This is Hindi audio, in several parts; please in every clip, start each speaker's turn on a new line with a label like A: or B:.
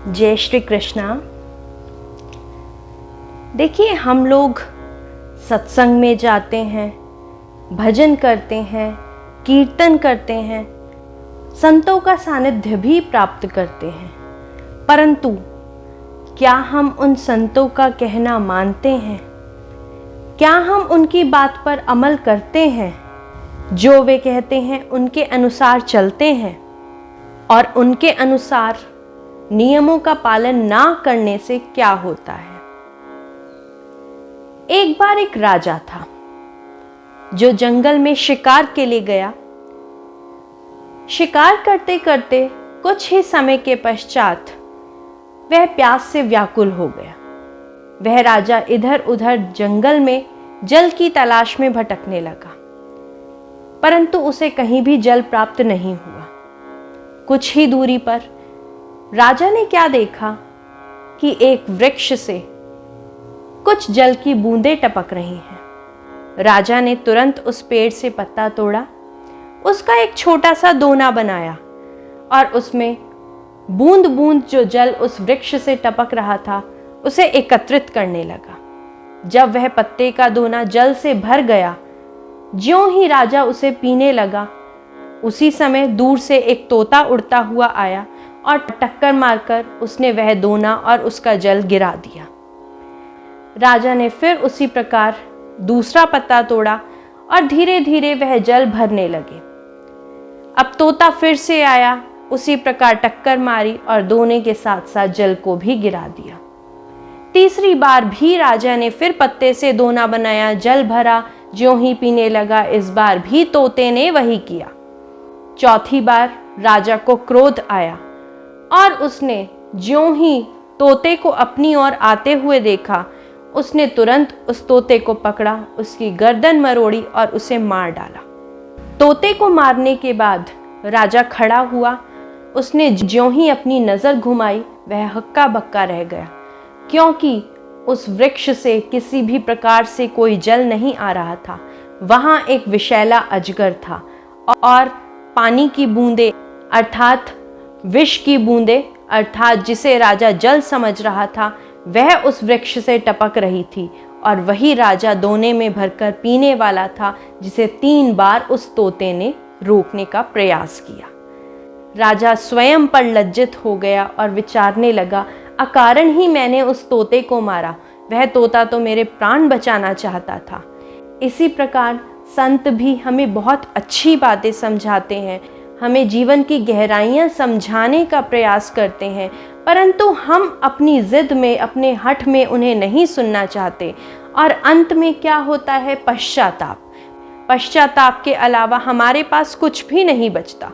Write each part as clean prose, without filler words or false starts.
A: जय श्री कृष्णा। देखिए, हम लोग सत्संग में जाते हैं, भजन करते हैं, कीर्तन करते हैं, संतों का सानिध्य भी प्राप्त करते हैं, परंतु क्या हम उन संतों का कहना मानते हैं? क्या हम उनकी बात पर अमल करते हैं? जो वे कहते हैं उनके अनुसार चलते हैं? और उनके अनुसार नियमों का पालन ना करने से क्या होता है? एक बार एक राजा था जो जंगल में शिकार के लिए गया। शिकार करते करते कुछ ही समय के पश्चात वह प्यास से व्याकुल हो गया। वह राजा इधर उधर जंगल में जल की तलाश में भटकने लगा, परंतु उसे कहीं भी जल प्राप्त नहीं हुआ। कुछ ही दूरी पर राजा ने क्या देखा कि एक वृक्ष से कुछ जल की बूंदें टपक रही हैं। राजा ने तुरंत उस पेड़ से पत्ता तोड़ा, उसका एक छोटा सा दोना बनाया और उसमें बूंद बूंद जो जल उस वृक्ष से टपक रहा था उसे एकत्रित करने लगा। जब वह पत्ते का दोना जल से भर गया, ज्यों ही राजा उसे पीने लगा, उसी समय दूर से एक तोता उड़ता हुआ आया और टक्कर मारकर उसने वह दोना और उसका जल गिरा दिया। राजा ने फिर उसी प्रकार दूसरा पत्ता तोड़ा और धीरे धीरे वह जल भरने लगे। अब तोता फिर से आया, उसी प्रकार टक्कर मारी और दोने के साथ साथ जल को भी गिरा दिया। तीसरी बार भी राजा ने फिर पत्ते से दोना बनाया, जल भरा, ज्यों ही पीने लगा, इस बार भी तोते ने वही किया। चौथी बार राजा को क्रोध आया और उसने ज्यों ही तोते को अपनी ओर आते हुए देखा, उसने तुरंत उस तोते को पकड़ा, उसकी गर्दन मरोड़ी और उसे मार डाला। तोते को मारने के बाद राजा खड़ा हुआ। उसने ज्यों ही अपनी नजर घुमाई, वह हक्का बक्का रह गया, क्योंकि उस वृक्ष से किसी भी प्रकार से कोई जल नहीं आ रहा था। वहां एक विषैला अजगर था और पानी की बूंदें अर्थात विष की बूंदें अर्थात जिसे राजा जल समझ रहा था, वह उस वृक्ष से टपक रही थी और वही राजा दोने में भरकर पीने वाला था, जिसे 3 बार उस तोते ने रोकने का प्रयास किया। राजा स्वयं पर लज्जित हो गया और विचारने लगा, अकारण ही मैंने उस तोते को मारा, वह तोता तो मेरे प्राण बचाना चाहता था। इसी प्रकार संत भी हमें बहुत अच्छी बातें समझाते हैं, हमें जीवन की गहराइयाँ समझाने का प्रयास करते हैं, परंतु हम अपनी जिद में, अपने हठ में उन्हें नहीं सुनना चाहते और अंत में क्या होता है? पश्चाताप। पश्चाताप के अलावा हमारे पास कुछ भी नहीं बचता।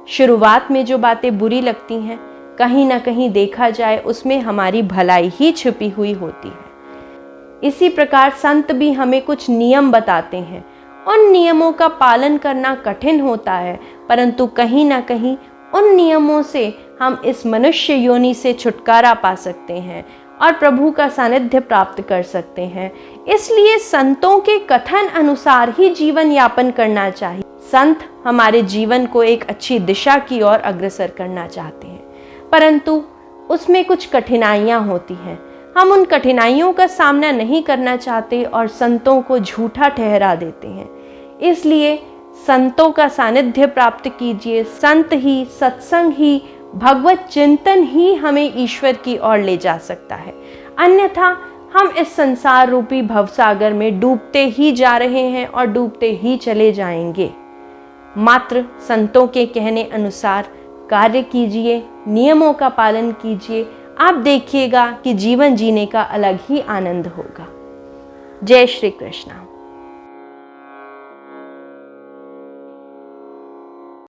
A: शुरुआत में जो बातें बुरी लगती हैं, कहीं ना कहीं देखा जाए उसमें हमारी भलाई ही छिपी हुई होती है। इसी प्रकार संत भी हमें कुछ नियम बताते हैं। उन नियमों का पालन करना कठिन होता है, परंतु कहीं ना कहीं उन नियमों से हम इस मनुष्य योनि से छुटकारा पा सकते हैं और प्रभु का सानिध्य प्राप्त कर सकते हैं। इसलिए संतों के कथन अनुसार ही जीवन यापन करना चाहिए। संत हमारे जीवन को एक अच्छी दिशा की ओर अग्रसर करना चाहते हैं, परंतु उसमें कुछ कठिनाइयाँ होती हैं। हम उन कठिनाइयों का सामना नहीं करना चाहते और संतों को झूठा ठहरा देते हैं। इसलिए संतों का सानिध्य प्राप्त कीजिए। संत ही, सत्संग ही, भगवत चिंतन ही हमें ईश्वर की ओर ले जा सकता है। अन्यथा हम इस संसार रूपी भवसागर में डूबते ही जा रहे हैं और डूबते ही चले जाएंगे। मात्र संतों के कहने अनुसार कार्य कीजिए, नियमों का पालन कीजिए, आप देखिएगा कि जीवन जीने का अलग ही आनंद होगा। जय श्री कृष्ण।